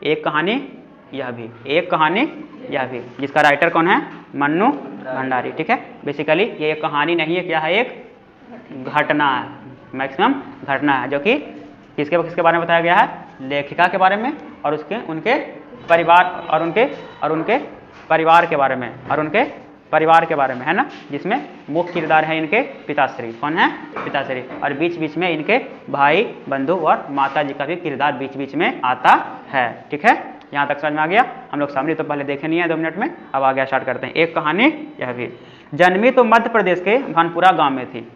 एक कहानी यह भी, एक कहानी यह भी, जिसका राइटर कौन है? मन्नू भंडारी। ठीक है, बेसिकली ये एक कहानी नहीं है, क्या है? एक घटना है, मैक्सिमम घटना है, जो कि किसके किसके बारे में बताया गया है? लेखिका के बारे में और उनके परिवार और उनके परिवार के बारे में, और उनके परिवार के बारे में, है ना, जिसमें मुख्य किरदार है इनके पिताश्री। कौन है? पिताश्री। और बीच बीच में इनके भाई, बंधु और माता जी का भी किरदार बीच बीच में आता है। ठीक है, यहाँ तक समझ में आ गया? हम लोग सामने तो पहले देखे नहीं है 2 मिनट में, अब आगे स्टार्ट करते हैं। एक कहानी यह भी। जन्मी तो मध्य प्रदेश के भानपुरा गांव में थी।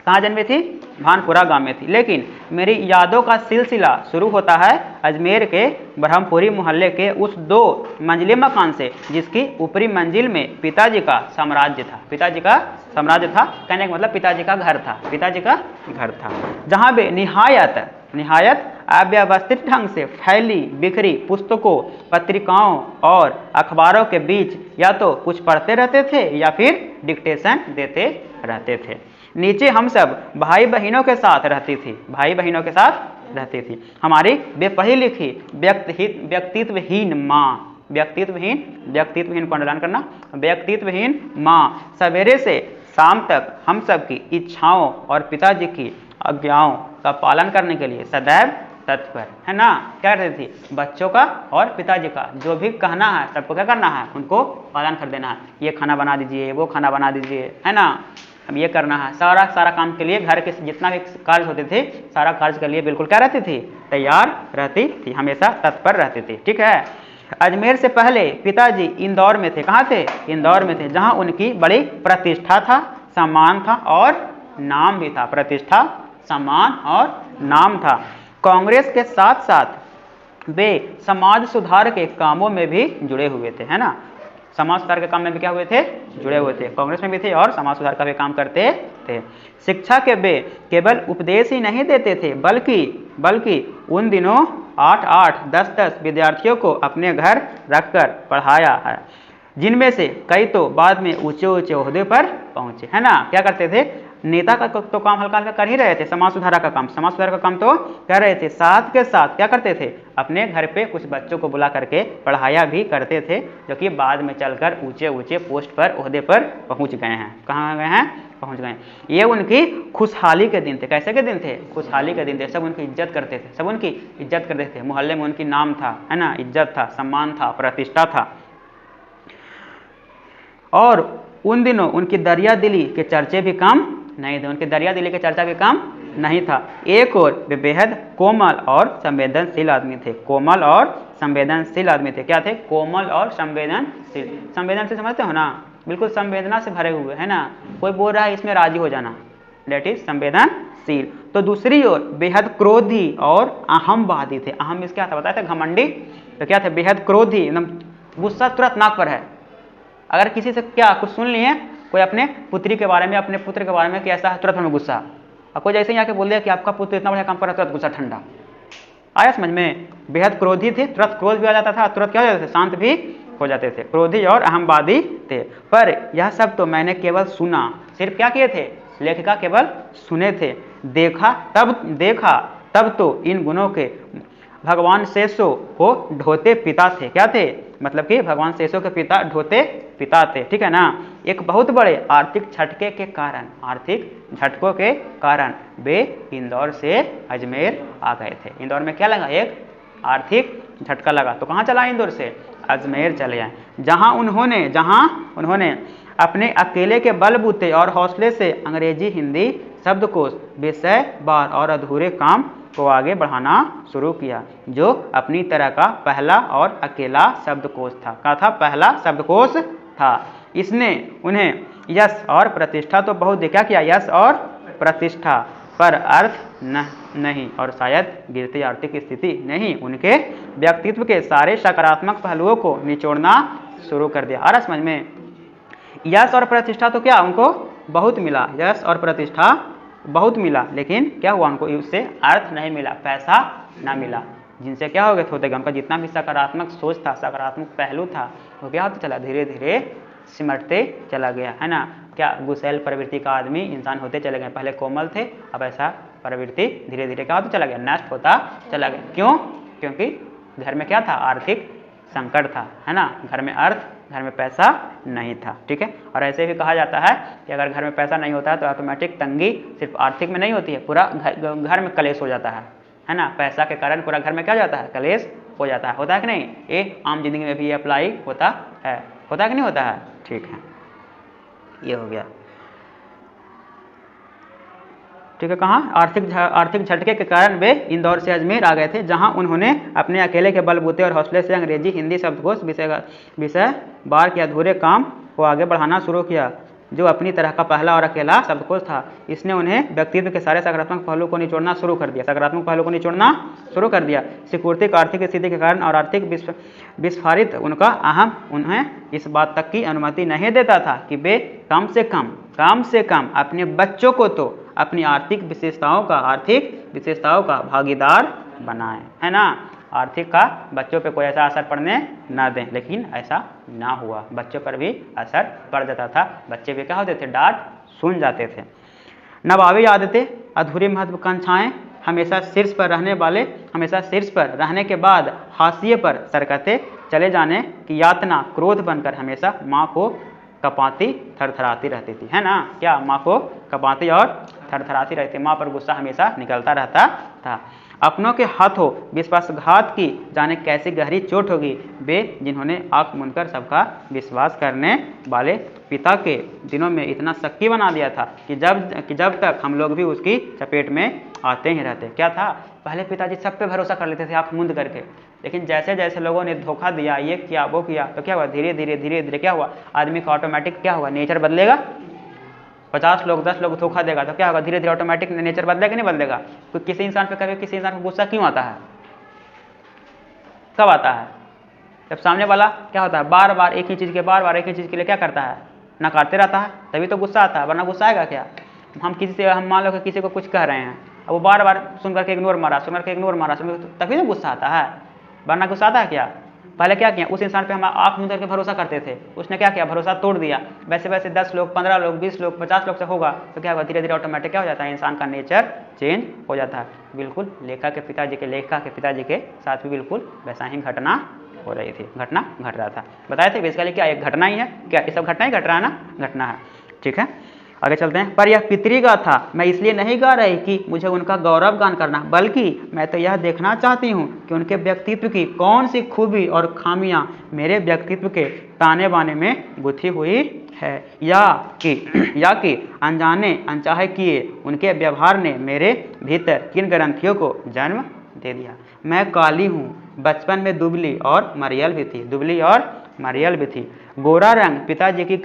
कहाँ जन्मी थी? भानपुरा गांव में थी। लेकिन मेरी यादों का सिलसिला शुरू होता है अजमेर के ब्रह्मपुरी मोहल्ले के उस 2 मंजिले मकान से, जिसकी ऊपरी मंजिल में पिताजी का साम्राज्य था। पिताजी का साम्राज्य था कहने का मतलब पिताजी का घर था, पिताजी का घर था, जहाँ वे निहायत अव्यवस्थित ढंग से फैली बिखरी पुस्तकों, पत्रिकाओं और अखबारों के बीच या तो कुछ पढ़ते रहते थे या फिर डिक्टेशन देते रहते थे। नीचे हम सब भाई बहनों के साथ रहती थी, भाई बहनों के साथ रहती थी। हमारी बेपढ़ी लिखी व्यक्तित्वहीन माँ, व्यक्तित्वहीन को अंडरलाइन करना, व्यक्तित्वहीन माँ सवेरे से शाम तक हम सब की इच्छाओं और पिताजी की आज्ञाओं का पालन करने के लिए सदैव तत्पर, है ना। क्या करती थी? बच्चों का और पिताजी का जो भी कहना है सबको क्या करना है? उनको पालन कर देना है। ये खाना बना दीजिए, वो खाना बना दीजिए, है ना, अब ये करना है। सारा काम के लिए घर के जितना भी कार्य होते थे, सारा कार्य के लिए बिल्कुल क्या रहती थी? तैयार रहती थी, हमेशा तत्पर रहती थी। ठीक है, अजमेर से पहले पिताजी इंदौर में थे। कहाँ थे? इंदौर में थे, जहाँ उनकी बड़ी प्रतिष्ठा था, सम्मान था और नाम भी था। प्रतिष्ठा, सम्मान और नाम था। कांग्रेस के साथ साथ वे समाज सुधार के कामों में भी जुड़े हुए थे, है ना। समाज सुधार के काम में भी क्या हुए थे? जुड़े हुए थे, कांग्रेस में भी थे और समाज सुधार का भी काम करते थे। शिक्षा के वे केवल उपदेश ही नहीं देते थे, बल्कि उन दिनों 8-8, 10-10 विद्यार्थियों को अपने घर रखकर पढ़ाया है, जिनमें से कई तो बाद में ऊंचे ओहदे पर पहुंचे, है ना। क्या करते थे? नेता का तो काम हल्का हल्का कर ही रहे थे, समाज सुधार का काम तो कर रहे थे, साथ के साथ क्या करते थे? अपने घर पे कुछ बच्चों को बुला करके पढ़ाया भी करते थे, जो कि बाद में चलकर ऊंचे पोस्ट पर, ओहदे पर पहुंच गए हैं। कहाँ गए हैं? पहुंच गए। ये उनकी खुशहाली के दिन थे। कैसे के दिन थे? खुशहाली के दिन थे। सब उनकी इज्जत करते थे, सब उनकी इज्जत करते थे। मोहल्ले में उनकी नाम था, है ना, इज्जत था, सम्मान था, प्रतिष्ठा था। और उन दिनों उनकी दरिया दिली के चर्चे भी कम नहीं थे, उनके दरिया दिली के चर्चा भी कम नहीं था। एक और वे बेहद कोमल और संवेदनशील आदमी थे। कोमल और संवेदनशील आदमी थे। क्या थे? कोमल और संवेदनशील। संवेदनशील समझते हो ना, बिल्कुल संवेदना से भरे हुए, है ना। कोई बोल रहा है इसमें राजी हो जाना, डेट इज संवेदनशील। तो दूसरी ओर बेहद क्रोधी और अहमवादी थे। अहम इसके क्या था बताया था? घमंडी। तो क्या थे? बेहद क्रोधी, एकदम गुस्सा तुरंत नाक पर है। अगर किसी से क्या कुछ सुन लिए, कोई अपने पुत्री के बारे में, अपने पुत्र के बारे में कि ऐसा है, तुरंत हमें गुस्सा। और कोई जैसे ही आके बोल दिया कि आपका पुत्र इतना बड़ा काम कर रहा है, तुरंत गुस्सा ठंडा। आया समझ में? बेहद क्रोधी थे, तुरंत क्रोध भी आ जाता था, तुरंत क्या हो जाते थे? शांत भी हो जाते थे। क्रोधी और अहमवादी थे। पर यह सब तो मैंने केवल सुना, सिर्फ क्या किए थे? लेखिका केवल सुने थे। देखा तब तो इन गुणों के भगवान शेषो को ढोते पिता थे। क्या थे? मतलब कि भगवान शेषो के पिता ढोते पिता थे। ठीक है ना। एक बहुत बड़े आर्थिक झटके के कारण, आर्थिक झटकों के कारण वे इंदौर से अजमेर आ गए थे। इंदौर में क्या लगा? एक आर्थिक झटका लगा। तो कहाँ चला? इंदौर से अजमेर चले आए, जहाँ उन्होंने अपने अकेले के बलबूते और हौसले से अंग्रेजी, हिंदी शब्दकोश, विषय बार और अधूरे काम को आगे बढ़ाना शुरू किया, जो अपनी तरह का पहला और अकेला शब्दकोश था। क्या था? पहला शब्दकोश था। इसने उन्हें यश और प्रतिष्ठा तो बहुत देखा, किया यश और प्रतिष्ठा, पर अर्थ नहीं और शायद गिरती आर्थिक स्थिति नहीं, उनके व्यक्तित्व के सारे सकारात्मक पहलुओं को निचोड़ना शुरू कर दिया। आ रहा समझ में? यश और प्रतिष्ठा तो क्या उनको बहुत मिला, यश और प्रतिष्ठा बहुत मिला, लेकिन क्या हुआ? उनको उससे अर्थ नहीं मिला, पैसा ना मिला, जिनसे क्या हो गया? थोड़े उनका जितना भी सकारात्मक सोच था, सकारात्मक पहलू था, वो क्या होता चला? धीरे धीरे सिमटते चला गया, है ना। क्या? गुस्सैल प्रवृत्ति का आदमी, इंसान होते चले गए। पहले कोमल थे, अब ऐसा प्रवृत्ति धीरे धीरे क्या होता चला गया? नष्ट होता चला गया। क्यों? क्योंकि घर में क्या था, आर्थिक संकट था, है ना, घर में घर में पैसा नहीं था, ठीक है। और ऐसे भी कहा जाता है कि अगर घर में पैसा नहीं होता है तो ऑटोमेटिक तंगी सिर्फ आर्थिक में नहीं होती है, पूरा घर में कलेश हो जाता है ना, पैसा के कारण पूरा घर में क्या हो जाता है, कलेश हो जाता है, होता है कि नहीं, ये आम जिंदगी में भी ये अप्लाई होता है कि नहीं होता है, ठीक है, ये हो गया, ठीक है। कहाँ, आर्थिक झटके के वे इंदौर से अजमेर आ गए थे, जहां उन्होंने अपने अकेले के बलबूते और हौसले से अंग्रेजी हिंदी शब्दकोश विषय बार के अधूरे काम को आगे बढ़ाना शुरू किया, जो अपनी तरह का पहला और अकेला शब्दकोश था। इसने उन्हें व्यक्तित्व के सारे सकारात्मक पहलू को निचोड़ना शुरू कर दिया, सिक्योरिटी आर्थिक स्थिति के कारण और आर्थिक विस्फारित उन्हें इस बात तक की अनुमति नहीं देता था कि वे कम से कम अपने बच्चों को तो अपनी आर्थिक विशेषताओं का भागीदार बनाएं, है ना, आर्थिक का बच्चों पे कोई ऐसा असर पड़ने ना दें, लेकिन ऐसा ना हुआ, बच्चों पर भी असर पड़ जाता था, बच्चे भी क्या होते थे, डांट सुन जाते थे। नवाबी आदतें, अधूरी महत्वाकांक्षाएं, हमेशा शीर्ष पर रहने के बाद हाशिए पर सरकते चले जाने की यातना क्रोध बनकर हमेशा माँ को कपाती थरथराती रहती थी, है ना, क्या, माँ को कपाती और थरथराती रहती, माँ पर गुस्सा हमेशा निकलता रहता था। अपनों के हाथों विश्वासघात की जाने कैसी गहरी चोट होगी, वे जिन्होंने आंख मूंदकर सबका विश्वास करने वाले पिता के दिनों में इतना शक्की बना दिया था कि जब तक हम लोग भी उसकी चपेट में आते ही रहते। क्या था, पहले पिताजी सब पे भरोसा कर लेते थे आंख मूंद करके, लेकिन जैसे जैसे लोगों ने धोखा दिया, ये किया वो किया, तो क्या हुआ, धीरे धीरे क्या हुआ, आदमी का ऑटोमेटिक क्या हुआ, नेचर बदलेगा। 50 लोग 10 लोग धोखा देगा तो क्या होगा, धीरे धीरे ऑटोमेटिक नेचर बदलेगा नहीं बदलेगा। तो किसी इंसान पे कभी किसी इंसान को गुस्सा क्यों आता है, कब आता है, जब सामने वाला क्या होता है, बार बार एक ही चीज़ के लिए क्या करता है, नकारते रहता है, तभी तो गुस्सा आता है, वरना गुस्सा आएगा क्या। हम मान लो कि किसी को कुछ कह रहे हैं, अब वो बार बार सुन करके इग्नोर मारा, तभी तो गुस्सा आता है, वरना गुस्सा आता है क्या। पहले क्या किया, उस इंसान पे हम आँख मूंद करके भरोसा करते थे, उसने क्या किया, भरोसा तोड़ दिया, वैसे 10 लोग 15 लोग 20 लोग 50 लोग से होगा तो क्या होगा, धीरे धीरे ऑटोमेटिक क्या हो जाता है, इंसान का नेचर चेंज हो जाता है। बिल्कुल लेखा के पिताजी के साथ भी बिल्कुल वैसा ही घटना हो रही थी, घटना घट रहा था। बताए थे बेसिकली क्या, एक घटना ही है, क्या ये सब घटना ही घट रहा है ना, घटना है, ठीक है। आगे चलते हैं। पर यह पितरी गाथा मैं इसलिए नहीं गा रही कि मुझे उनका गौरव गान करना, बल्कि मैं तो यह देखना चाहती हूँ कि उनके व्यक्तित्व की कौन सी खूबी और खामियाँ मेरे व्यक्तित्व के ताने बाने में गुथी हुई है, या कि अनजाने अनचाहे किए उनके व्यवहार ने मेरे भीतर किन ग्रंथियों को जन्म दे दिया। मैं काली हूँ, बचपन में दुबली और मरियल भी थी। गोरा रंग पिताजी की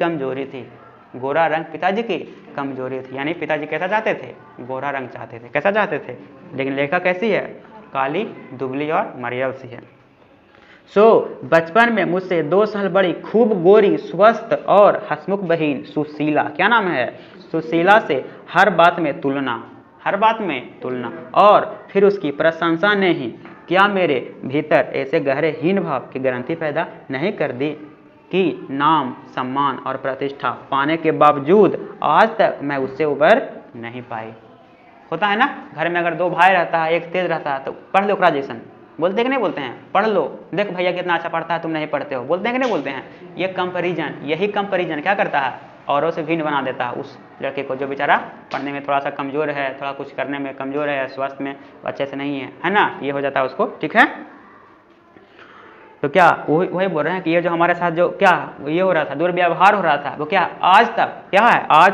कमजोरी थी, यानी पिताजी कैसा चाहते थे, गोरा रंग चाहते थे, कैसा चाहते थे, लेकिन लेखा कैसी है, काली दुबली और मरियल सी है। बचपन में मुझसे 2 साल बड़ी खूब गोरी स्वस्थ और हसमुख बहन सुशीला, क्या नाम है, सुशीला से हर बात में तुलना और फिर उसकी प्रशंसा ने ही क्या मेरे भीतर ऐसे गहरे हीन भाव की ग्रंथि पैदा नहीं कर दी कि नाम सम्मान और प्रतिष्ठा पाने के बावजूद आज तक मैं उससे उबर नहीं पाई। होता है ना, घर में अगर 2 भाई रहता है, एक तेज रहता है तो पढ़ लो ग्रेजुएशन, बोलते हैं कि नहीं बोलते हैं, पढ़ लो, देख भैया कितना अच्छा पढ़ता है तुम नहीं पढ़ते हो, बोलते हैं कि नहीं बोलते हैं। यही कंपैरिजन क्या करता है, औरों से भिन्न बना देता है उस लड़के को जो बेचारा पढ़ने में थोड़ा सा कमज़ोर है, थोड़ा कुछ करने में कमज़ोर है, स्वास्थ्य में अच्छे से नहीं है ना, ये हो जाता है उसको, ठीक है। तो क्या वही बोल रहे हैं कि ये जो हमारे साथ जो क्या ये हो रहा था, दुर्व्यवहार हो रहा था, वो क्या आज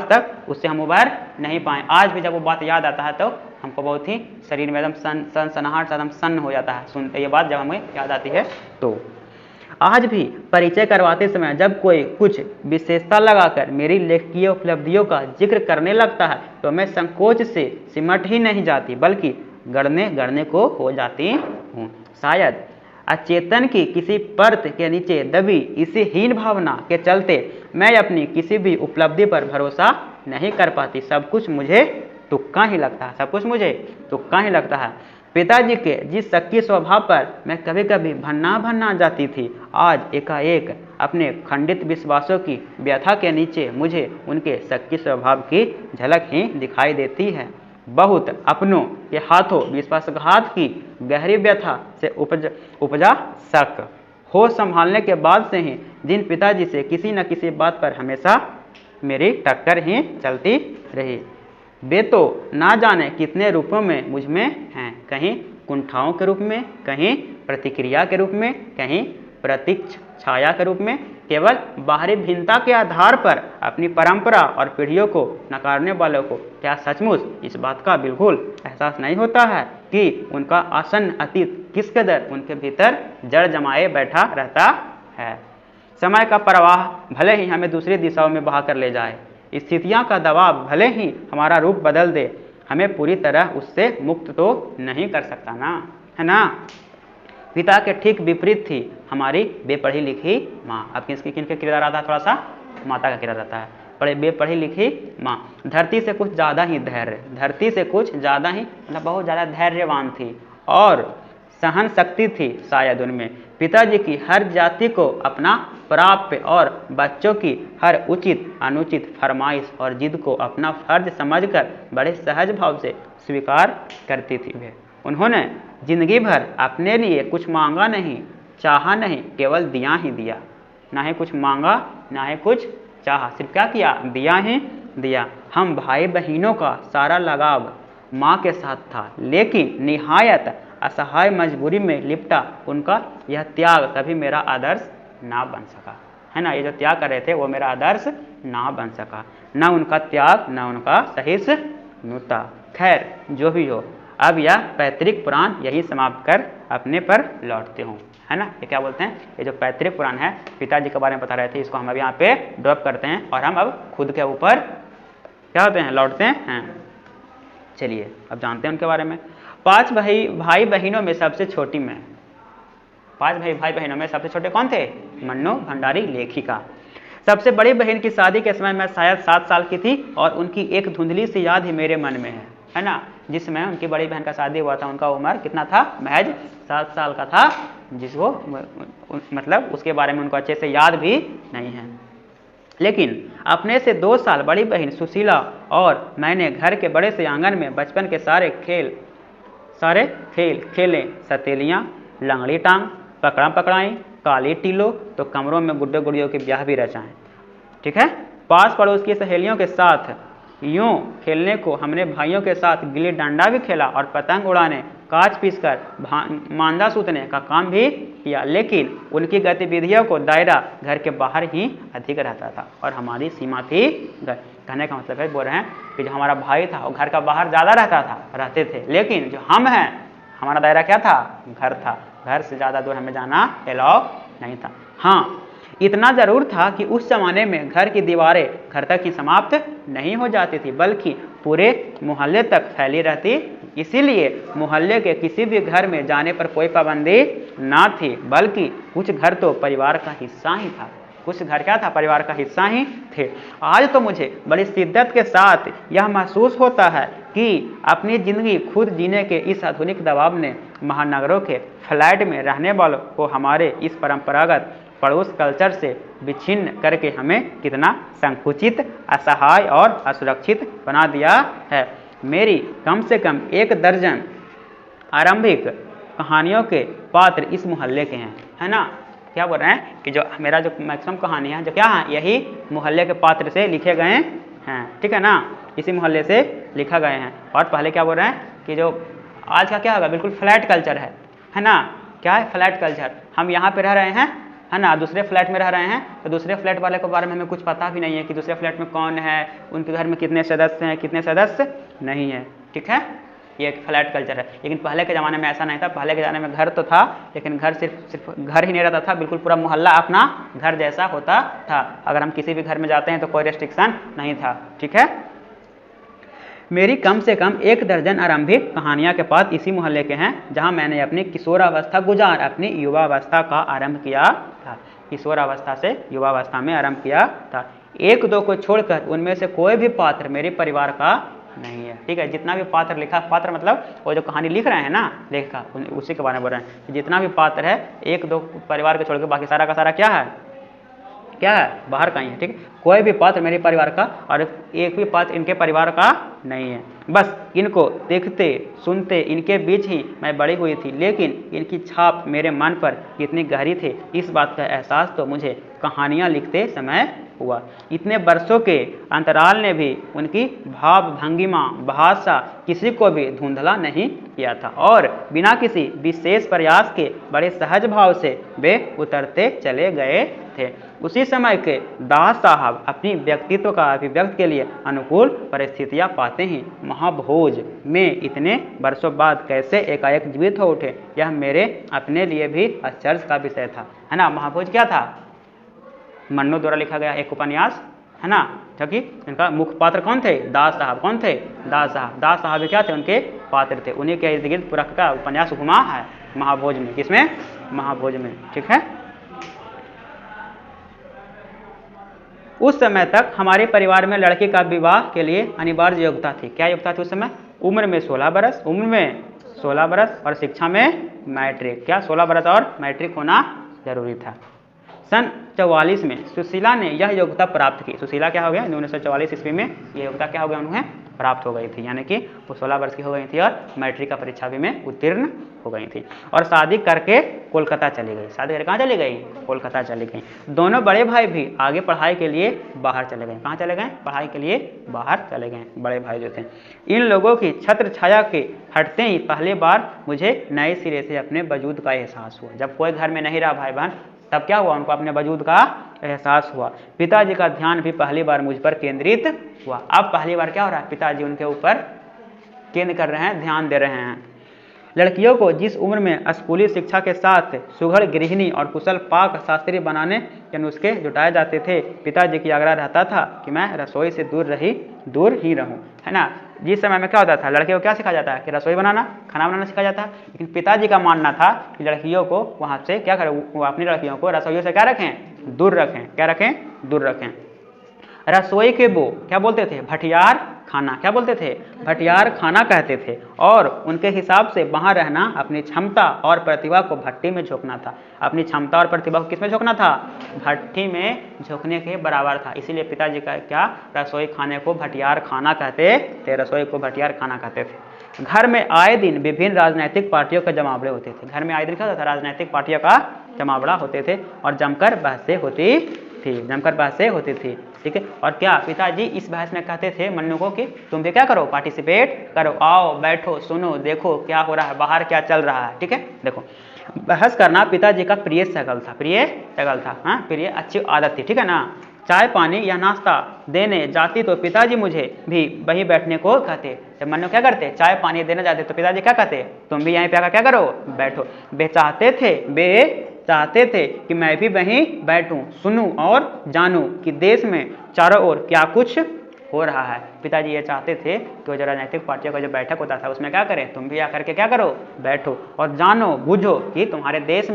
तक उससे हम उबर नहीं पाए। आज भी जब वो बात याद आता है तो हमको बहुत ही शरीर में एकदम सनसनाहट से एकदम सन्न हो जाता है सुनते ये बात, जब हमें याद आती है। तो आज भी परिचय करवाते समय जब कोई कुछ विशेषता लगाकर मेरी लेखकीय उपलब्धियों का जिक्र करने लगता है तो मैं संकोच से सिमट ही नहीं जाती, बल्कि गढ़ने को हो जाती हूँ। शायद अचेतन की किसी परत के नीचे दबी इसी हीन भावना के चलते मैं अपनी किसी भी उपलब्धि पर भरोसा नहीं कर पाती। सब कुछ मुझे तुक्का ही लगता है। पिताजी के जिस शक्की स्वभाव पर मैं कभी कभी भन्ना जाती थी, आज एकाएक अपने खंडित विश्वासों की व्यथा के नीचे मुझे उनके शक्की स्वभाव की झलक ही दिखाई देती है। बहुत अपनों के हाथों विश्वासघात की गहरी व्यथा से उपजा शक। होश संभालने के बाद से ही जिन पिताजी से किसी न किसी बात पर हमेशा मेरी टक्कर ही चलती रही, वे तो ना जाने कितने रूपों में मुझ में हैं, कहीं कुंठाओं के रूप में, कहीं प्रतिक्रिया के रूप में, कहीं प्रतीक्ष छाया के रूप में। केवल बाहरी भिन्नता के आधार पर अपनी परंपरा और पीढ़ियों को नकारने वालों को क्या सचमुच इस बात का बिल्कुल एहसास नहीं होता है कि उनका आसन्न अतीत किस कदर उनके भीतर जड़ जमाए बैठा रहता है। समय का प्रवाह भले ही हमें दूसरी दिशाओं में बहा कर ले जाए, स्थितियां का दबाव भले ही हमारा रूप बदल दे, हमें पूरी तरह उससे मुक्त तो नहीं कर सकता ना, है ना। पिता के ठीक विपरीत थी हमारी बेपढ़ी लिखी माँ। अब किनके किरदार आता है, थोड़ा सा माता का किरदार आता है। बेपढ़ी लिखी माँ धरती से कुछ ज़्यादा ही धैर्य, धरती से कुछ ज़्यादा ही मतलब बहुत ज़्यादा धैर्यवान थी और सहन शक्ति थी शायद उनमें। पिताजी की हर जाति को अपना प्राप्य और बच्चों की हर उचित अनुचित फरमाइश और जिद को अपना फर्ज समझकर बड़े सहज भाव से स्वीकार करती थी वे। उन्होंने जिंदगी भर अपने लिए कुछ मांगा नहीं, चाहा नहीं, केवल दिया ही दिया। ना ही कुछ मांगा ना ही कुछ चाहा, सिर्फ क्या किया, दिया ही दिया। हम भाई बहनों का सारा लगाव माँ के साथ था, लेकिन निहायत असहाय मजबूरी में लिपटा उनका यह त्याग कभी मेरा आदर्श ना बन सका, है ना। ये जो त्याग कर रहे थे वो मेरा आदर्श ना बन सका, ना उनका त्याग ना उनका सहिष्णुता। खैर जो भी हो, अब यह पैतृक पुराण यही समाप्त कर अपने पर लौटते हूँ, है ना। ये क्या बोलते हैं, ये जो पैतृक पुराण है पिताजी के बारे में बता रहे थे, इसको हम अब यहाँ पे ड्रॉप करते हैं और हम अब खुद के ऊपर क्या होते हैं, लौटते हैं। चलिए अब जानते हैं उनके बारे में। 5 भाई बहनों में सबसे छोटी मैं। 5 भाई बहनों में सबसे छोटे कौन थे, मन्नू भंडारी लेखिका। सबसे बड़ी बहन की शादी के समय मैं शायद 7 साल की थी और उनकी एक धुंधली सी याद ही मेरे मन में है ना। जिस समय उनकी बड़ी बहन का शादी हुआ था उनका उम्र कितना था, महज 7 साल का था, जिसको मतलब उसके बारे में उनको अच्छे से याद भी नहीं है। लेकिन अपने से 2 साल बड़ी बहन सुशीला और मैंने घर के बड़े से आंगन में बचपन के सारे खेल खेले। सतेलियाँ, लंगड़ी टांग, पकड़ा पकड़ाई, काली टीलो, तो कमरों में गुड्डे गुड़ियों के ब्याह भी रचाएं। ठीक है। पास पड़ोस की सहेलियों के साथ यूं खेलने को हमने भाइयों के साथ गिल्ली डंडा भी खेला और पतंग उड़ाने, कांच पीसकर मांदा सूतने का काम भी किया। लेकिन उनकी गतिविधियों को दायरा घर के बाहर ही अधिक रहता था और हमारी सीमा थी घर। कहने का मतलब है, बोल रहे हैं कि जो हमारा भाई था वो घर का बाहर ज़्यादा रहते थे, लेकिन जो हम हैं हमारा दायरा क्या था, घर था। घर से ज़्यादा दूर हमें जाना अलाउ नहीं था। हाँ, इतना ज़रूर था कि उस ज़माने में घर की दीवारें घर तक ही समाप्त नहीं हो जाती थी, बल्कि पूरे मोहल्ले तक फैली रहती। इसीलिए मोहल्ले के किसी भी घर में जाने पर कोई पाबंदी ना थी, बल्कि कुछ घर तो परिवार का हिस्सा ही था। कुछ घर क्या था, परिवार का हिस्सा ही थे। आज तो मुझे बड़ी शिद्दत के साथ यह महसूस होता है कि अपनी ज़िंदगी खुद जीने के इस आधुनिक दबाव ने महानगरों के फ्लैट में रहने वालों को हमारे इस परंपरागत पड़ोस कल्चर से विच्छिन्न करके हमें कितना संकुचित, असहाय और असुरक्षित बना दिया है। मेरी कम से कम 1 दर्जन आरंभिक कहानियों के पात्र इस मोहल्ले के हैं, है ना। क्या बोल रहे हैं कि जो मेरा जो मैक्सिमम कहानी है जो क्या है, यही मोहल्ले के पात्र से लिखे गए हैं, ठीक है ना, इसी मोहल्ले से लिखा गए हैं। और पहले क्या बोल रहे हैं कि जो आज का क्या होगा, बिल्कुल फ्लैट कल्चर है ना। क्या है फ्लैट कल्चर, हम यहाँ पे रह रहे हैं, है ना, दूसरे फ्लैट में रह रहे हैं, तो दूसरे फ्लैट वाले के बारे में हमें कुछ पता भी नहीं है कि दूसरे फ्लैट में कौन है, उनके घर में कितने सदस्य हैं, कितने सदस्य नहीं है। ठीक है, ये एक फ्लैट कल्चर है। लेकिन पहले के ज़माने में ऐसा नहीं था। पहले के ज़माने में घर तो था, लेकिन घर सिर्फ घर ही नहीं रहता था, बिल्कुल पूरा मोहल्ला अपना घर जैसा होता था। अगर हम किसी भी घर में जाते हैं तो कोई रेस्ट्रिक्शन नहीं था। ठीक है, मेरी कम से कम 1 दर्जन आरंभिक कहानियाँ के पास इसी मोहल्ले के हैं, जहाँ मैंने अपनी किशोरावस्था गुजार अपनी युवावस्था का आरंभ किया था। किशोरावस्था से युवावस्था में आरंभ किया था। 1-2 को छोड़कर उनमें से कोई भी पात्र मेरे परिवार का नहीं है। ठीक है, जितना भी पात्र लिखा, पात्र मतलब वो जो कहानी लिख रहे हैं ना लेखिका, उसी के बारे में बोल रहे हैं। जितना भी पात्र है 1-2 परिवार के छोड़कर बाकी सारा का सारा क्या है, बाहर का ही है। ठीक है, कोई भी पात्र मेरे परिवार का और एक भी पात्र इनके परिवार का नहीं है। बस इनको देखते सुनते इनके बीच ही मैं बड़ी हुई थी, लेकिन इनकी छाप मेरे मन पर कितनी गहरी थी इस बात का एहसास तो मुझे कहानियाँ लिखते समय हुआ। इतने वर्षों के अंतराल ने भी उनकी भाव भंगिमा भाषा किसी को भी धुंधला नहीं किया था और बिना किसी विशेष प्रयास के बड़े सहज भाव से वे उतरते चले गए थे। उसी समय के दास साहब अपनी व्यक्तित्व का अभिव्यक्त के लिए अनुकूल परिस्थितियां पाते ही महाभोज में इतने वर्षों बाद कैसे एकाएक जीवित हो उठे, यह मेरे अपने लिए भी आश्चर्य का विषय था, है ना। महाभोज क्या था? मन्नू द्वारा लिखा गया एक उपन्यास, है ना, क्योंकि इनका मुख्य पात्र कौन थे? दास साहब। कौन थे? दास साहब। दास साहब क्या थे? उनके पात्र थे। उन्हीं के इर्द गिर्द पूरा का उपन्यास घुमा है महाभोज में। किसमें? महाभोज में, ठीक है। उस समय तक हमारे परिवार में लड़के का विवाह के लिए अनिवार्य योग्यता थी। क्या योग्यता थी उस समय? उम्र में 16 बरस, उम्र में 16 बरस और शिक्षा में मैट्रिक। क्या 16 बरस और मैट्रिक होना जरूरी था। सन 44 में सुशीला ने यह योग्यता प्राप्त की। सुशीला क्या हो गया? 1944 ईस्वी में यह योग्यता क्या हो गया? उन्हें प्राप्त हो गई थी, यानी कि वो 16 वर्ष की हो गई थी और मैट्रिक का परीक्षा भी में उत्तीर्ण हो गई थी और शादी करके कोलकाता चली गई। शादी करके कहाँ चली गई? कोलकाता चली गई। दोनों बड़े भाई भी आगे पढ़ाई के लिए बाहर चले गए। कहाँ चले गए? पढ़ाई के लिए बाहर चले गए, बड़े भाई जो थे। इन लोगों की छत्र छाया के हटते ही पहली बार मुझे नए सिरे से अपने वजूद का एहसास हुआ। जब कोई घर में नहीं रहा भाई बहन, तब क्या हुआ? उनको अपने वजूद का एहसास हुआ। पिताजी का ध्यान भी पहली बार मुझ पर केंद्रित हुआ। अब पहली बार क्या हो रहा है? पिताजी उनके ऊपर केंद्र कर रहे हैं, ध्यान दे रहे हैं। लड़कियों को जिस उम्र में स्कूली शिक्षा के साथ सुघड़ गृहिणी और कुशल पाक शास्त्री बनाने के नुस्खे जुटाए जाते थे, पिताजी की आग्रह रहता था कि मैं रसोई से दूर ही रहूं, है ना। जिस समय में क्या होता था? लड़कियों को क्या सिखाया जाता है? कि रसोई बनाना, खाना बनाना सिखाया जाता है। लेकिन पिताजी का मानना था कि लड़कियों को वहाँ से क्या करें? वो अपनी लड़कियों को रसोइयों से क्या रखें? दूर रखें। क्या रखें? दूर रखें। रसोई के वो क्या बोलते थे? भटियार खाना। क्या बोलते थे? भटियार खाना कहते थे। और उनके हिसाब से वहाँ रहना अपनी क्षमता और प्रतिभा को भट्टी में झोंकना था। अपनी क्षमता और प्रतिभा को किस में झोंकना था? भट्टी में झोंकने के बराबर था। इसीलिए पिताजी का क्या? रसोई खाने को भटियार खाना कहते थे। रसोई को भटियार खाना कहते थे। घर में आए दिन विभिन्न राजनीतिक पार्टियों के जमावड़े होते थे। घर में आए दिन क्या होता था? राजनीतिक पार्टियों का जमावड़ा होते थे और जमकर बहसें होती थी, ठीक है। और क्या पिताजी इस बहस में कहते थे मन्नू को कि तुम भी क्या करो? पार्टिसिपेट करो, आओ बैठो, सुनो, देखो क्या हो रहा है, बाहर क्या चल रहा है, ठीक है। देखो, बहस करना पिताजी का प्रिय शगल था, हाँ, प्रिय अच्छी आदत थी, ठीक है ना। चाय पानी या नाश्ता देने जाती तो पिताजी मुझे भी वहीं बैठने को कहते। जब मन्नू क्या करते? चाय पानी देने जाते तो पिताजी क्या कहते? तुम भी यहीं पे आकर क्या करो? बैठो। वे चाहते थे कि मैं भी वहीं बैठूं, सुनूं और जानूं कि देश में चारों ओर क्या कुछ हो रहा है। पिताजी ये चाहते थे कि जो राजनीतिक पार्टियों का जो बैठक होता था उसमें क्या करें? तुम भी आकर के क्या करो? बैठो और जानो बूझो कि तुम्हारे देश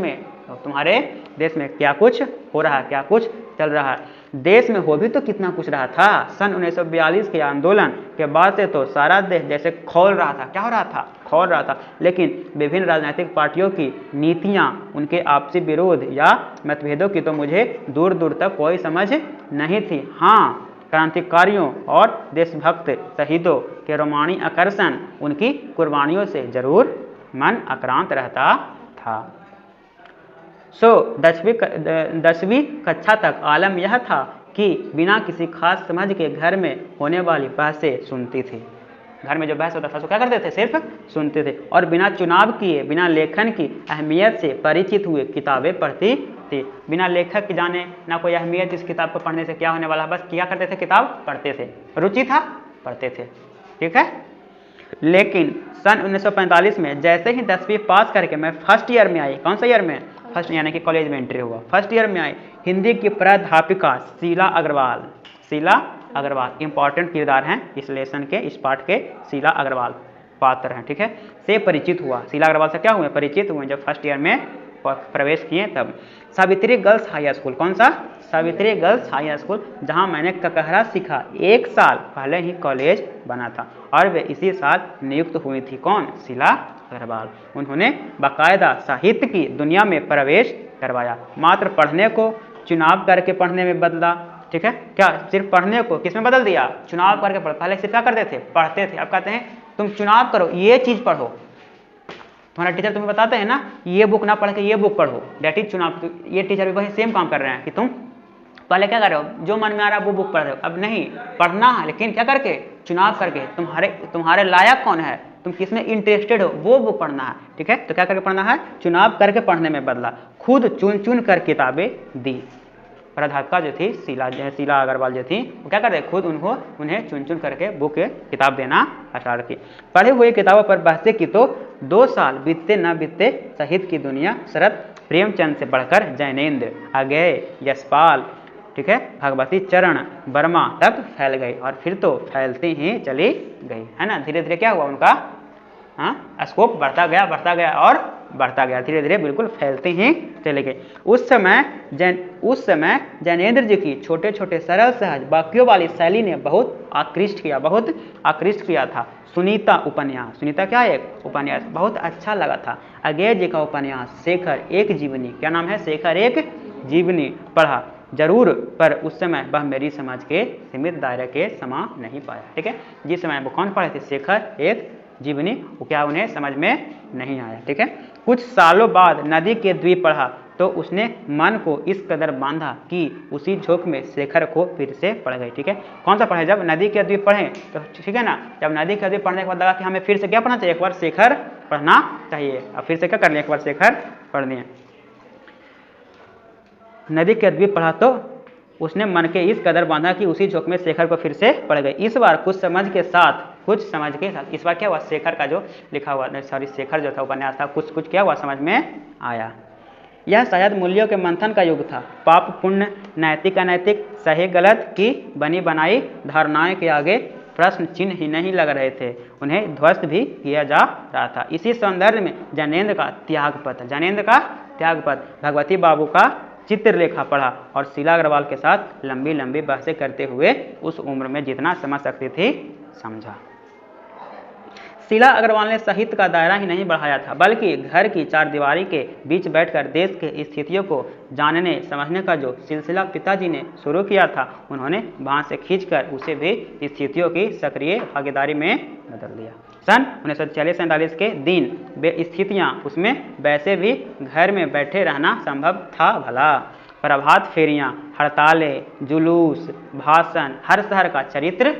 में क्या कुछ हो रहा है, क्या कुछ चल रहा है। देश में हो भी तो कितना कुछ रहा था। सन 1942 के आंदोलन के बाद से तो सारा देश जैसे खौल रहा था। क्या हो रहा था? खौल रहा था। लेकिन विभिन्न राजनीतिक पार्टियों की नीतियां, उनके आपसी विरोध या मतभेदों की तो मुझे दूर दूर तक कोई समझ नहीं थी। हाँ, क्रांतिकारियों और देशभक्त शहीदों के रोमानी आकर्षण, उनकी कुर्बानियों से जरूर मन आक्रांत रहता था। 10वीं कक्षा तक आलम यह था कि बिना किसी खास समझ के घर में होने वाली बहसें सुनती थी। घर में जो बहस होता था उसको क्या करते थे? सिर्फ सुनते थे और बिना चुनाव किए, बिना लेखन की अहमियत से परिचित हुए किताबें पढ़ती थी। बिना लेखक की जाने ना कोई अहमियत इस किताब को पढ़ने से क्या होने वाला, बस क्या करते थे? किताब पढ़ते थे, रुचि था, पढ़ते थे, ठीक है। लेकिन सन 1945 में जैसे ही 10वीं पास करके मैं फर्स्ट ईयर में आई, कौन सा ईयर में? फर्स्ट, यानी कि कॉलेज में एंट्री हुआ, फर्स्ट ईयर में आई, हिंदी की प्राध्यापिका शीला अग्रवाल इंपॉर्टेंट किरदार हैं इस लेसन के, इस पाठ के। शीला अग्रवाल पात्र हैं, ठीक है, से परिचित हुआ। शीला अग्रवाल से क्या हुए? परिचित हुए जब फर्स्ट ईयर में प्रवेश किए तब। सावित्री गर्ल्स हाई स्कूल, कौन सा? सावित्री गर्ल्स हाई स्कूल, जहां मैंने ककहरा सीखा। 1 साल पहले ही कॉलेज बना था और वे इसी साल नियुक्त हुई थी। कौन? शीला अग्रवाल। उन्होंने बाकायदा साहित्य की दुनिया में प्रवेश करवाया, मात्र पढ़ने को चुनाव करके पढ़ने में बदला, ठीक है। क्या सिर्फ पढ़ने को किस में बदल दिया? चुनाव करके पढ़। पहले सिर्फ क्या करते थे? पढ़ते थे। अब कहते हैं तुम चुनाव करो, ये चीज पढ़ो। तुम्हारा टीचर तुम्हें बताते हैं ना ये बुक ना पढ़ के ये बुक पढ़ो, डेट इज चुनाव। तो ये टीचर भी वही सेम काम कर रहे हैं कि तुम पहले क्या कर रहे हो? जो मन में आ रहा है वो बुक पढ़ रहे हो। अब नहीं, पढ़ना है लेकिन क्या करके? चुनाव करके। तुम्हारे लायक कौन है, तुम किस में इंटरेस्टेड हो, वो बुक पढ़ना है। ठीक है, तो क्या करके पढ़ना है? चुनाव करके पढ़ने में बदला। खुद चुन चुन कर किताबें दी। प्राध्यापिका जो थी शीला अग्रवाल जो थी, वो क्या करते? खुद उन्हें चुन चुन करके बुक किताब देना स्टार्ट की। पढ़े हुए किताबों पर बहसें की तो 2 साल बीतते न बीतते साहित्य की दुनिया शरद प्रेमचंद से बढ़कर जैनेन्द्र, अगेय, यशपाल, ठीक है, भगवती चरण वर्मा तक फैल गई। और फिर तो फैलती ही चली गई, है ना। धीरे धीरे क्या हुआ उनका स्कोप बढ़ता गया और बढ़ता गया, धीरे धीरे बिल्कुल फैलते ही चले गए। उस समय जैनेन्द्र जी की छोटे छोटे सरल सहज वाक्यों वाली शैली ने बहुत आकृष्ट किया था। सुनीता उपन्यास, सुनीता क्या है? एक उपन्यास, बहुत अच्छा लगा था। अगेय जी का उपन्यास शेखर एक जीवनी, क्या नाम है? शेखर एक जीवनी पढ़ा जरूर, पर उस समय वह मेरी समझ के सीमित दायरे के समा नहीं पाया। ठीक है, जिस समय वो कौन पढ़े थे? शेखर एक जीवनी, वो क्या उन्हें समझ में नहीं आया। ठीक है, कुछ सालों बाद नदी के द्वीप पढ़ा तो उसने मन को इस कदर बांधा कि उसी झोंक में शेखर को फिर से पढ़ गई। ठीक है, कौन सा पढ़े? जब नदी के द्वीप पढ़े तो ठीक है ना, जब नदी के द्वीप पढ़ने के बाद लगा कि हमें फिर से क्या पढ़ना चाहिए? एक बार शेखर पढ़ना चाहिए। अब फिर से क्या कर लिया? एक बार शेखर पढ़ लिए। नदी के द्वीप पढ़ा तो उसने मन के इस कदर बांधा कि उसी झोंक में शेखर को फिर से पढ़ गई। इस बार कुछ समझ के साथ इस बार क्या हुआ? शेखर का जो लिखा हुआ शेखर जो था उपन्यास था, कुछ क्या हुआ? समझ में आया। यह शायद मूल्यों के मंथन का युग था। पाप पुण्य, नैतिक अनैतिक, सही गलत की बनी बनाई धारणाएं के आगे प्रश्न चिन्ह ही नहीं लग रहे थे, उन्हें ध्वस्त भी किया जा रहा था। इसी सौंदर्य में जैनेन्द्र का त्यागपत्र, भगवती बाबू का चित्रलेखा पढ़ा और शीला अग्रवाल के साथ लंबी लंबी बहसें करते हुए उस उम्र में जितना समझ सकती थी समझा। शीला अग्रवाल ने साहित्य का दायरा ही नहीं बढ़ाया था, बल्कि घर की चारदीवारी के बीच बैठकर देश के स्थितियों को जानने समझने का जो सिलसिला पिताजी ने शुरू किया था, उन्होंने वहां से खींचकर उसे भी स्थितियों की सक्रिय भागीदारी में बदल दिया। सन 1940-47 के दिन स्थितियाँ उसमें वैसे भी घर में बैठे रहना संभव था भला। प्रभात फेरियाँ, हड़तालें, जुलूस, भाषण, हर शहर का चरित्र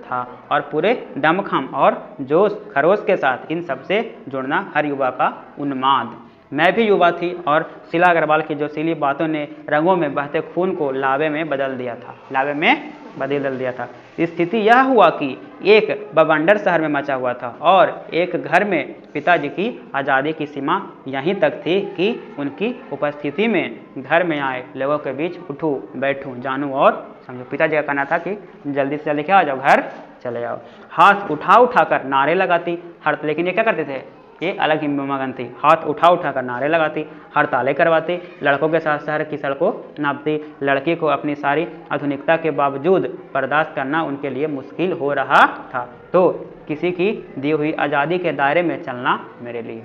था और पूरे दमखम और जोश खरोश के साथ इन सबसे जुड़ना हर युवा का उन्माद। मैं भी युवा थी और शीला अग्रवाल की जोशीली बातों ने रंगों में बहते खून को लावे में बदल दिया था। स्थिति यह हुआ कि एक बवंडर शहर में मचा हुआ था और एक घर में पिताजी की आज़ादी की सीमा यहीं तक थी कि उनकी उपस्थिति में घर में आए लोगों के बीच उठूं बैठूं जानूं और समझो। पिताजी का कहना था कि जल्दी से जल्दी क्या आ जाओ, घर चले जाओ। हाथ उठा कर नारे लगाती लेकिन ये क्या करते थे? ये अलग ही मगन थी। हाथ उठा कर नारे लगाती, हड़तालें करवाती, लड़कों के साथ शहर की सड़कों नापती। लड़की को अपनी सारी आधुनिकता के बावजूद बर्दाश्त करना उनके लिए मुश्किल हो रहा था, तो किसी की दी हुई आज़ादी के दायरे में चलना मेरे लिए।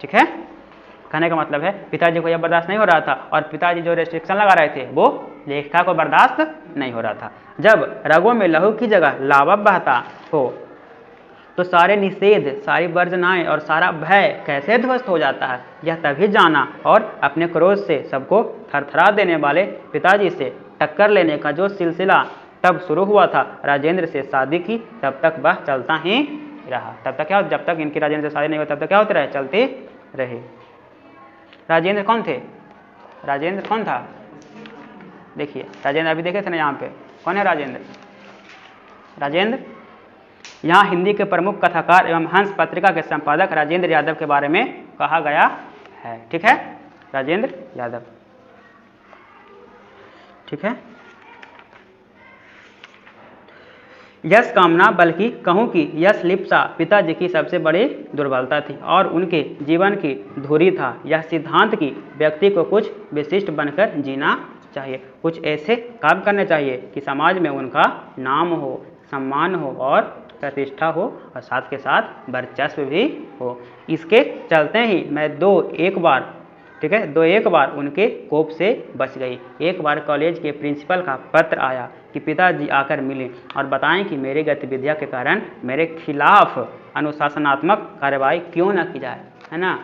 ठीक है, कहने का मतलब है पिताजी को यह बर्दाश्त नहीं हो रहा था और पिताजी जो रेस्ट्रिक्शन लगा रहे थे वो लेखिका को बर्दाश्त नहीं हो रहा था। जब रगों में लहू की जगह लावा बहता हो तो सारे निषेध, सारी वर्जनाएं और सारा भय कैसे ध्वस्त हो जाता है, यह तभी जाना और अपने क्रोध से सबको थरथरा देने वाले पिताजी से टक्कर लेने का जो सिलसिला तब शुरू हुआ था। राजेंद्र से शादी की तब तक वह चलता ही रहा। तब तक क्या, जब तक इनकी राजेंद्र से शादी नहीं हुई तब तक क्या होते रहे? चलते रहे। राजेंद्र कौन थे? राजेंद्र कौन था? देखिए राजेंद्र अभी देखे थे ना यहाँ पे, कौन है राजेंद्र? राजेंद्र यहाँ हिंदी के प्रमुख कथाकार एवं हंस पत्रिका के संपादक राजेंद्र यादव के बारे में कहा गया है। ठीक है, राजेंद्र यादव। ठीक है, यश कामना, बल्कि कहूँ कि यश लिप्सा पिताजी की सबसे बड़ी दुर्बलता थी और उनके जीवन की धुरी था। यह सिद्धांत की व्यक्ति को कुछ विशिष्ट बनकर जीना चाहिए, कुछ ऐसे काम करने चाहिए कि समाज में उनका नाम हो, सम्मान हो और प्रतिष्ठा हो और साथ के साथ वर्चस्व भी हो। इसके चलते ही मैं एक बार ठीक है। दो एक बार उनके कोप से बच गई। एक बार कॉलेज के प्रिंसिपल का पत्र आया कि पिताजी आकर मिले और बताएं कि मेरी गतिविधियों के कारण मेरे खिलाफ अनुशासनात्मक कार्रवाई क्यों न की जाए, है ना।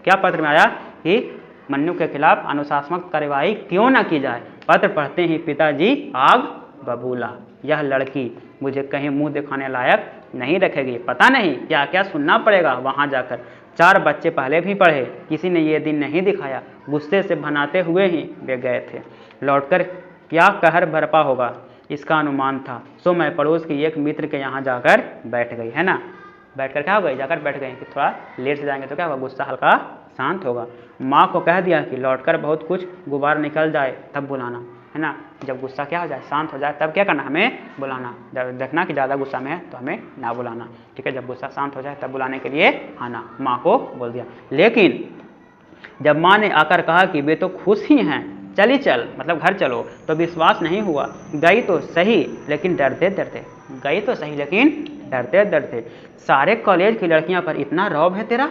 क्या पत्र में आया कि मन्नू के खिलाफ अनुशासनात्मक कार्रवाई क्यों न की जाए। पत्र पढ़ते ही पिताजी आग बबूला, यह लड़की मुझे कहीं मुंह दिखाने लायक नहीं रखेगी, पता नहीं क्या क्या सुनना पड़ेगा वहां जाकर। 4 बच्चे पहले भी पढ़े, किसी ने ये दिन नहीं दिखाया। गुस्से से भनाते हुए ही वे गए थे। लौटकर क्या कहर बरपा होगा इसका अनुमान था। सो मैं पड़ोस की एक मित्र के यहाँ जाकर बैठ गई, है ना। बैठकर क्या हो गई, जाकर बैठ गई कि थोड़ा लेट से जाएंगे तो क्या होगा, गुस्सा हल्का शांत होगा। माँ को कह दिया कि लौटकर बहुत कुछ गुबार निकल जाए तब बुलाना, है ना। जब गुस्सा क्या हो जाए, शांत हो जाए, तब क्या करना, हमें बुलाना। जब देखना कि ज़्यादा गुस्सा में है तो हमें ना बुलाना, ठीक है। जब गुस्सा शांत हो जाए तब बुलाने के लिए आना, माँ को बोल दिया। लेकिन जब माँ ने आकर कहा कि वे तो खुश ही हैं, चली चल, मतलब घर चलो, तो विश्वास नहीं हुआ। गई तो सही लेकिन डरते डरते, गई तो सही लेकिन डरते डरते। सारे कॉलेज की लड़कियों पर इतना रौब है तेरा,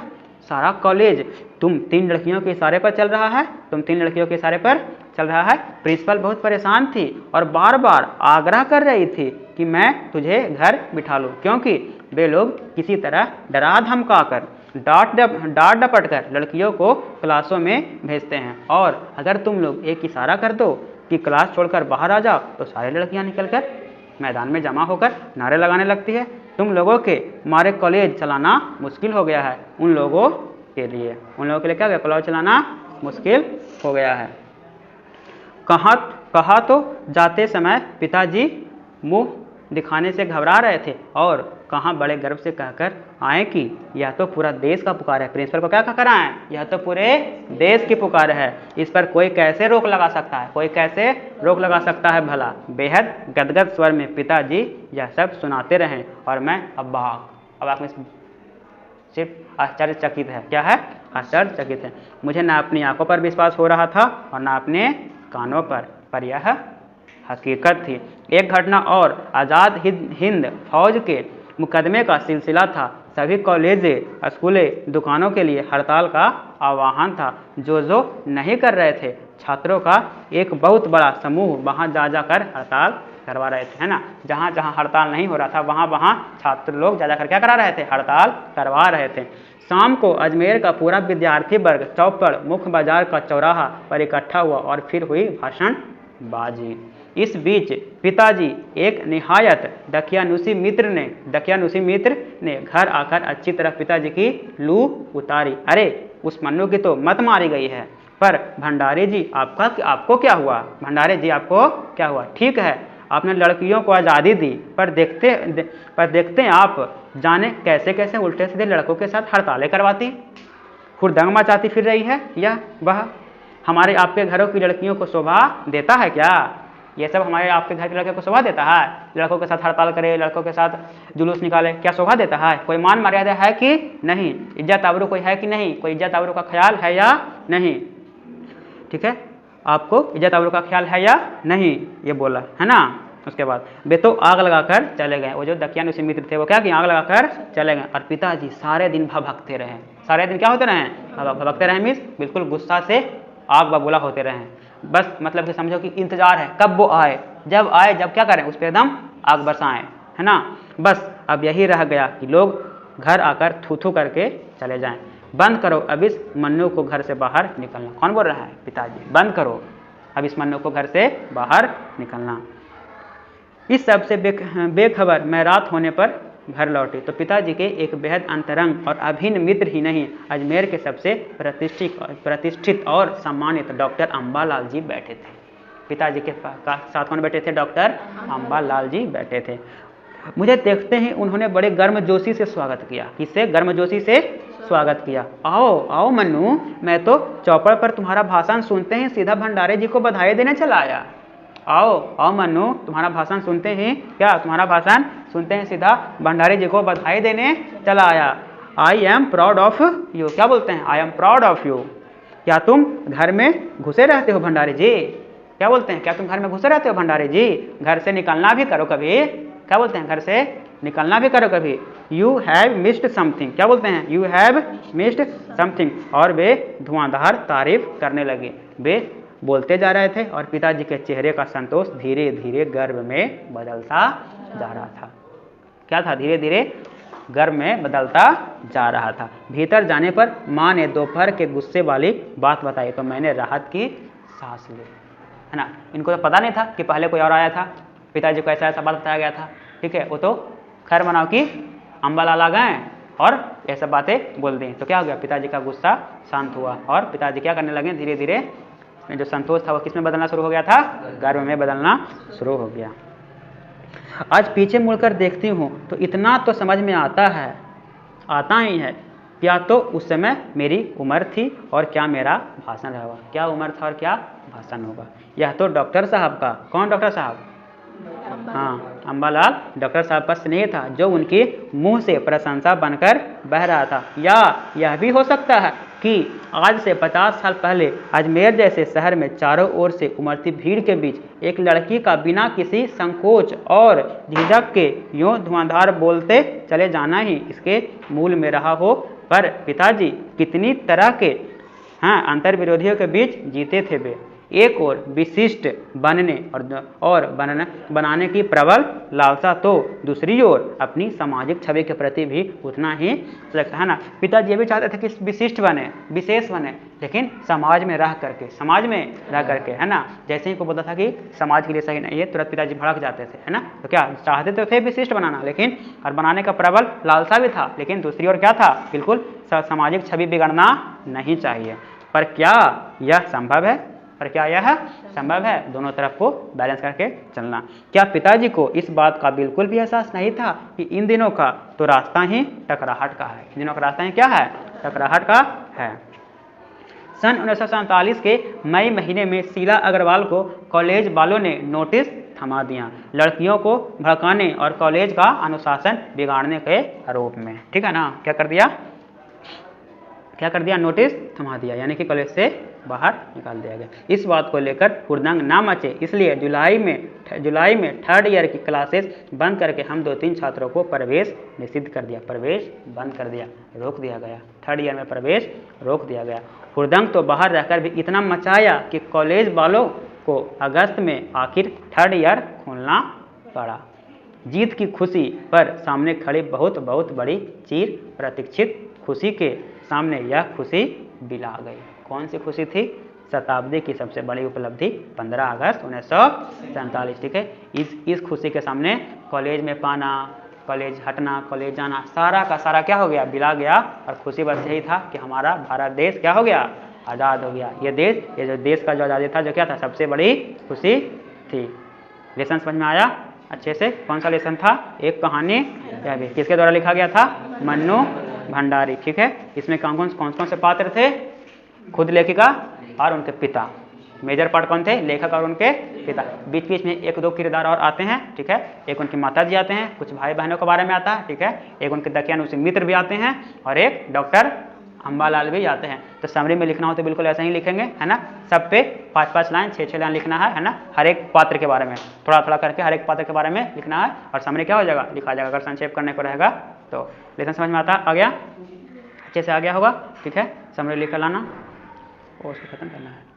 सारा कॉलेज तुम 3 लड़कियों के इशारे पर चल रहा है, तुम 3 लड़कियों के इशारे पर चल रहा है। प्रिंसिपल बहुत परेशान थी और बार बार आग्रह कर रही थी कि मैं तुझे घर बिठा लूँ, क्योंकि वे लोग किसी तरह डरा धमका कर डांट डपट कर लड़कियों को क्लासों में भेजते हैं, और अगर तुम लोग एक इशारा कर दो कि क्लास छोड़कर बाहर आ जाओ तो सारी लड़कियां निकलकर मैदान में जमा होकर नारे लगाने लगती है। तुम लोगों के मारे कॉलेज चलाना मुश्किल हो गया है, उन लोगों के लिए क्या हो गया, कॉलेज चलाना मुश्किल हो गया है। कहा तो जाते समय पिताजी मुंह दिखाने से घबरा रहे थे, और कहाँ बड़े गर्व से कहकर आए कि यह तो पूरा देश का पुकार है। प्रिंसिपल को क्या कहकर आए, यह तो पूरे देश की पुकार है, इस पर कोई कैसे रोक लगा सकता है, कोई कैसे रोक लगा सकता है भला। बेहद गदगद स्वर में पिताजी यह सब सुनाते रहे और मैं अबाक में सिर्फ आश्चर्यचकित है। क्या है, आश्चर्यचकित है। मुझे ना अपनी आंखों पर विश्वास हो रहा था और ना अपने कानों पर यह हकीकत थी। एक घटना और आज़ाद हिंद फौज के मुकदमे का सिलसिला था। सभी कॉलेज, स्कूलें, दुकानों के लिए हड़ताल का आह्वान था। जो नहीं कर रहे थे, छात्रों का एक बहुत बड़ा समूह वहाँ जाकर हड़ताल करवा रहे थे, है ना। जहाँ जहाँ हड़ताल नहीं हो रहा था वहाँ छात्र लोग जाकर क्या करा रहे थे, हड़ताल करवा रहे थे। शाम को अजमेर का पूरा विद्यार्थी वर्ग चौक पर मुख्य बाजार का चौराहा पर इकट्ठा हुआ और फिर हुई भाषणबाजी। इस बीच पिताजी एक निहायत दकियानुसी मित्र ने घर आकर अच्छी तरह पिताजी की लू उतारी। अरे उस मन्नू की तो मत मारी गई है, पर भंडारी जी आपको क्या हुआ, भंडारी जी आपको क्या हुआ। ठीक है, आपने लड़कियों को आज़ादी दी, पर देखते आप जाने कैसे कैसे उल्टे सीधे लड़कों के साथ हड़तालें करवाती, हुड़दंग मचाती फिर रही है। यह वह हमारे आपके घरों की लड़कियों को शोभा देता है क्या, ये सब हमारे आपके घर के लड़के को शोभा देता है। लड़कों के साथ हड़ताल करे, लड़कों के साथ जुलूस निकाले, क्या शोभा देता है। कोई मान मर्यादा है कि नहीं, इज्जत आबरू कोई है कि नहीं, कोई इज्जत आबरू का ख्याल है या नहीं, ठीक है। आपको इज्जत आबरू का ख्याल है या नहीं, ये बोला, है ना। उसके बाद वे तो आग लगाकर चले गए। वो जो दकियानुसी मित्र थे वो क्या किए, आग लगाकर चले गए। और पिताजी सारे दिन भभकते रहे। सारे दिन क्या होते रहे, भभकते रहे, मीन्स बिल्कुल गुस्सा से आग बबूला होते रहे। बस मतलब कि समझो कि इंतजार है कब वो आए, जब क्या करें उस पर एकदम आग बरसाएं, है ना। बस अब यही रह गया कि लोग घर आकर थू करके चले जाएं। बंद करो अब इस मन्नू को घर से बाहर निकलना। कौन बोल रहा है, पिताजी। बंद करो अब इस मन्नू को घर से बाहर निकलना। इस सब से बेखबर मैं रात होने पर घर लौटी तो पिताजी के एक बेहद अंतरंग और अभिन्न मित्र ही नहीं, अजमेर के सबसे प्रतिष्ठित और सम्मानित डॉक्टर अंबालाल जी बैठे थे। पिताजी के साथ कौन बैठे थे, डॉक्टर अंबालाल जी बैठे थे। मुझे देखते ही उन्होंने बड़े गर्मजोशी से स्वागत किया। किससे, गर्मजोशी से स्वागत किया। आओ मन्नू, मैं तो चौपड़ पर तुम्हारा भाषण सुनते ही सीधा भंडारे जी को बधाई देने चला आया। आओ मन्नू, तुम्हारा भाषण सुनते ही सीधा भंडारी जी को बधाई देने चला आया। I am proud of you. क्या बोलते हैं, I am proud of you. क्या तुम घर में घुसे रहते हो भंडारी जी, क्या बोलते हैं, क्या तुम घर में घुसे रहते हो भंडारी जी, घर से निकलना भी करो कभी। क्या बोलते हैं, घर से निकलना भी करो कभी। यू हैव मिस्ड समथिंग, क्या बोलते हैं, यू हैव मिस्ड समथिंग, और वे धुआंधार तारीफ करने लगे। वे बोलते जा रहे थे और पिताजी के चेहरे का संतोष धीरे धीरे गर्व में बदलता जा रहा था। क्या था, धीरे धीरे गर्व में बदलता जा रहा था। भीतर जाने पर माँ ने दोपहर के गुस्से वाली बात बताई तो मैंने राहत की सांस ली, है ना। इनको तो पता नहीं था कि पहले कोई और आया था, पिताजी को ऐसा बात बताया गया था, ठीक है। वो तो खैर मनाओ कि अम्बालाल आ गए और ये सब बातें बोल दी, तो क्या हो गया, पिताजी का गुस्सा शांत हुआ और पिताजी क्या करने लगे, धीरे धीरे जो संतोष था वो किस में बदलना शुरू हो गया था, गर्व में बदलना शुरू हो गया। आज पीछे मुड़कर देखती हूँ तो इतना तो समझ में आता ही है, क्या तो उस समय मेरी उम्र थी और क्या मेरा भाषण होगा, क्या उम्र था और क्या भाषण होगा। यह तो डॉक्टर साहब का, कौन डॉक्टर साहब, हाँ अम्बालाल डॉक्टर साहब का स्नेह था जो उनके मुंह से प्रशंसा बनकर बह रहा था। या यह भी हो सकता है कि आज से 50 साल पहले अजमेर जैसे शहर में चारों ओर से उमड़ती भीड़ के बीच एक लड़की का बिना किसी संकोच और झिझक के यूं धुआंधार बोलते चले जाना ही इसके मूल में रहा हो। पर पिताजी कितनी तरह के अंतर विरोधियों के बीच जीते थे वे। एक और विशिष्ट बनने और बनाने की प्रबल लालसा, तो दूसरी ओर अपनी सामाजिक छवि के प्रति भी उतना ही लगता है ना। पिताजी ये भी चाहते थे कि विशिष्ट बने, विशेष बने, लेकिन समाज में रह करके, है ना। जैसे ही को बोलता था कि समाज के लिए सही नहीं है, तुरंत पिताजी भड़क जाते थे, है ना। तो क्या चाहते तो थे विशिष्ट बनाना, लेकिन और बनाने का प्रबल लालसा भी था, लेकिन दूसरी ओर क्या था, बिल्कुल सामाजिक छवि बिगड़ना नहीं चाहिए। पर क्या यह संभव है, दोनों तरफ को बैलेंस करके चलना। क्या पिताजी को इस बात का बिल्कुल भी एहसास नहीं था कि इन दिनों का तो रास्ता ही टकराहट का है, इन दिनों का रास्ता ही क्या है, टकराहट का है। सन 1947 के मई महीने में शीला अग्रवाल को कॉलेज वालों ने नोटिस थमा दिया, लड़कियों को भड़काने और कॉलेज का अनुशासन बिगाड़ने के आरोप में, ठीक है ना। क्या कर दिया, नोटिस थमा दिया, यानी कि कॉलेज से बाहर निकाल दिया गया। इस बात को लेकर हुड़दंग ना मचे, इसलिए जुलाई में थर्ड ईयर की क्लासेस बंद करके हम 2-3 छात्रों को प्रवेश निषिद्ध कर दिया, प्रवेश बंद कर दिया, रोक दिया गया, थर्ड ईयर में प्रवेश रोक दिया गया। हुड़दंग तो बाहर रहकर भी इतना मचाया कि कॉलेज वालों को अगस्त में आखिर थर्ड ईयर खोलना पड़ा। जीत की खुशी पर सामने खड़ी बहुत बड़ी चीर प्रतीक्षित खुशी के सामने यह खुशी बिला गई। कौन सी खुशी थी, शताब्दी की सबसे बड़ी उपलब्धि 15 अगस्त 1947, ठीक है। इस खुशी के सामने कॉलेज में पाना, कॉलेज हटना, कॉलेज जाना, सारा का सारा क्या हो गया, बिला गया। और खुशी बस यही था कि हमारा भारत देश क्या हो गया, आज़ाद हो गया। ये जो देश का जो आज़ादी था, जो क्या था, सबसे बड़ी खुशी थी। लेसन समझ में आया अच्छे से, कौन सा लेसन था, एक कहानी यह भी किसके द्वारा लिखा गया था, मन्नू भंडारी, ठीक है। इसमें कौन से पात्र थे, खुद लेखिका और उनके पिता, मेजर पार्ट कौन थे, लेखक और उनके पिता। बीच बीच में 1-2 किरदार और आते हैं, ठीक है। एक उनकी माता जी आते हैं, कुछ भाई बहनों के बारे में आता है, ठीक है। एक उनके दकियानुसी मित्र भी आते हैं और एक डॉक्टर अम्बालाल भी आते हैं। तो समरी में लिखना हो तो बिल्कुल ऐसा ही लिखेंगे, है ना। सब पे 5-5 लाइन 6-6 लाइन लिखना है ना। हर एक पात्र के बारे में थोड़ा करके हर एक पात्र के बारे में लिखना है और समरी क्या हो जाएगा, लिखा जाएगा। अगर संक्षेप करने को रहेगा तो लेसन समझ में आ गया, अच्छे से आ गया होगा, ठीक है। समरी लिख कर लाना और उसको खत्म करना है।